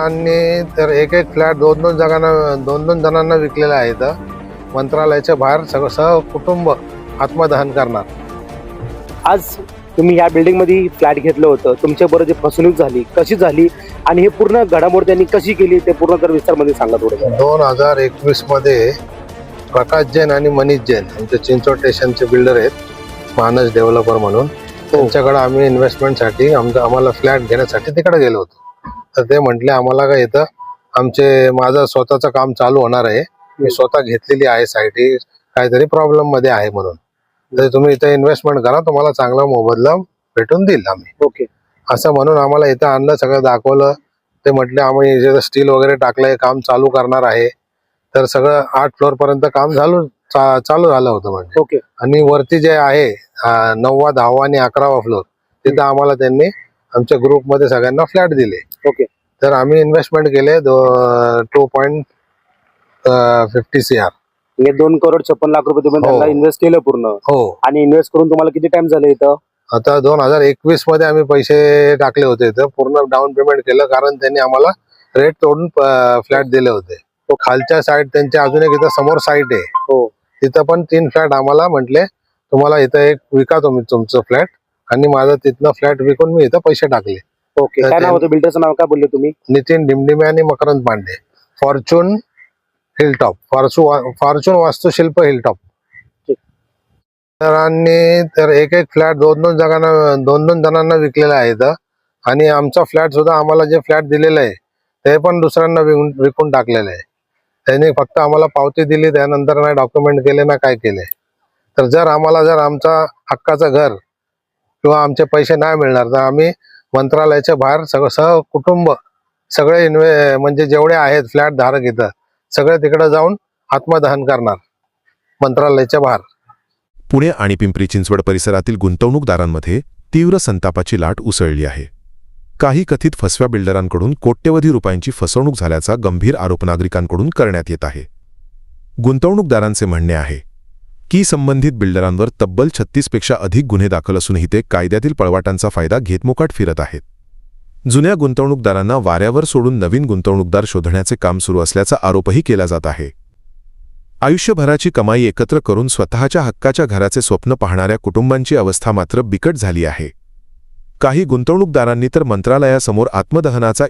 बिल्डरांनी तर एक एक फ्लॅट दोन दोन जणांना विकलेला आहे. तर मंत्रालयाच्या बाहेर सगळं सहकुटुंब आत्मदहन करणार. आज तुम्ही या बिल्डिंग मध्ये फ्लॅट घेतलं होतं, तुमच्या बरोबर जी फसवणूक झाली कशी झाली आणि हे पूर्ण घडामोड त्यांनी कशी केली ते पूर्ण तर विस्तार मध्ये सांगा थोडं. 2021 मध्ये प्रकाश जैन आणि मनीष जैन आमचे चिंचवड स्टेशनचे बिल्डर आहेत, मानस डेव्हलपर म्हणून. त्यांच्याकडे आम्ही इन्व्हेस्टमेंटसाठी आम्हाला फ्लॅट घेण्यासाठी तिकडे गेलो होतो. तर ते म्हटले आम्हाला काय इथं माझं स्वतःचं काम चालू होणार आहे, मी स्वतः घेतलेली आहे साईट, ही काहीतरी प्रॉब्लेम मध्ये आहे म्हणून. तर तुम्ही इथं इन्व्हेस्टमेंट करा, तुम्हाला चांगला मोबदला भेटून देईल आम्ही. ओके. असं म्हणून आम्हाला इथं आणलं, सगळं दाखवलं. ते म्हटले आम्ही जे स्टील वगैरे टाकलंय, काम चालू करणार आहे. तर सगळं 8 फ्लोअर पर्यंत काम चालू झालं होतं म्हणजे. ओके. आणि वरती जे आहे 9वा 10वा आणि 11वा फ्लोअर तिथं आम्हाला त्यांनी आमच्या ग्रुपमध्ये सगळ्यांना फ्लॅट दिले. ओके. तर आम्ही इन्व्हेस्टमेंट केले 2.50 CR, म्हणजे 2,56,00,000 तुम्ही त्यांना इन्व्हेस्ट केलं पूर्ण. हो. आणि इन्व्हेस्ट करून तुम्हाला किती टाइम झाले इथं? आता 2021 मध्ये आम्ही पैसे टाकले होते इथं, पूर्ण डाऊन पेमेंट केलं, कारण त्यांनी आम्हाला रेट तोडून फ्लॅट दिले होते. खालच्या साईड त्यांच्या अजून एक इथं समोर साईट आहे. हो. तिथं पण 3 फ्लॅट आम्हाला म्हटले तुम्हाला इथं एक विका तुम्ही तुमचं फ्लॅट, आणि माझं तिथनं फ्लॅट विकून मी इथं पैसे टाकले. ओके. काय नाव होतं बिल्डरचं, नाव काय बोलले तुम्ही? नितीन डिमडिमे आणि Makarand Pande. Fortune Hilltop, Fortune Vastushilp Hilltop. तर एक एक फ्लॅट दोन दोन जणांना विकलेला आहे इथं. आणि आमचा फ्लॅट सुद्धा आम्हाला जे फ्लॅट दिलेलं आहे ते पण दुसऱ्यांना विकून टाकलेलं आहे. त्यांनी फक्त आम्हाला पावती दिली, त्यानंतर नाही डॉक्युमेंट केले ना काय केले. तर जर आमचा हक्काचं घर किंवा आमचे पैसे नाही मिळणार तर आम्ही मंत्रालयाच्या बाहेर सगळं सहकुटुंब सगळे म्हणजे जेवढे आहेत फ्लॅट धारक इथं सगळे तिकडे जाऊन आत्मदहन करणार मंत्रालयाच्या बाहेर. पुणे आणि पिंपरी चिंचवड परिसरातील गुंतवणूकदारांमध्ये तीव्र संतापाची लाट उसळली आहे. काही कथित फसव्या बिल्डरांकडून कोट्यवधी रुपयांची फसवणूक झाल्याचा गंभीर आरोप नागरिकांकडून करण्यात येत आहे. गुंतवणूकदारांचे म्हणणे आहे की संबंधित बिल्डरांवर तब्बल 36 पेक्षा अधिक गुन्हे दाखल असूनही ते कायद्यातील पळवाटांचा फायदा घेत मोकाट फिरत आहेत. जुन्या गुंतवणूकदारांना वाऱ्यावर सोडून नवीन गुंतवणूकदार शोधण्याचे काम सुरू असल्याचा आरोपही केला जात आहे. आयुष्यभराची कमाई एकत्र करून स्वतःच्या हक्काच्या घराचे स्वप्न पाहणाऱ्या कुटुंबांची अवस्था मात्र बिकट झाली आहे. काही गुंतवणूकदारांनी तर मंत्रालयासमोर आत्मदहनाचा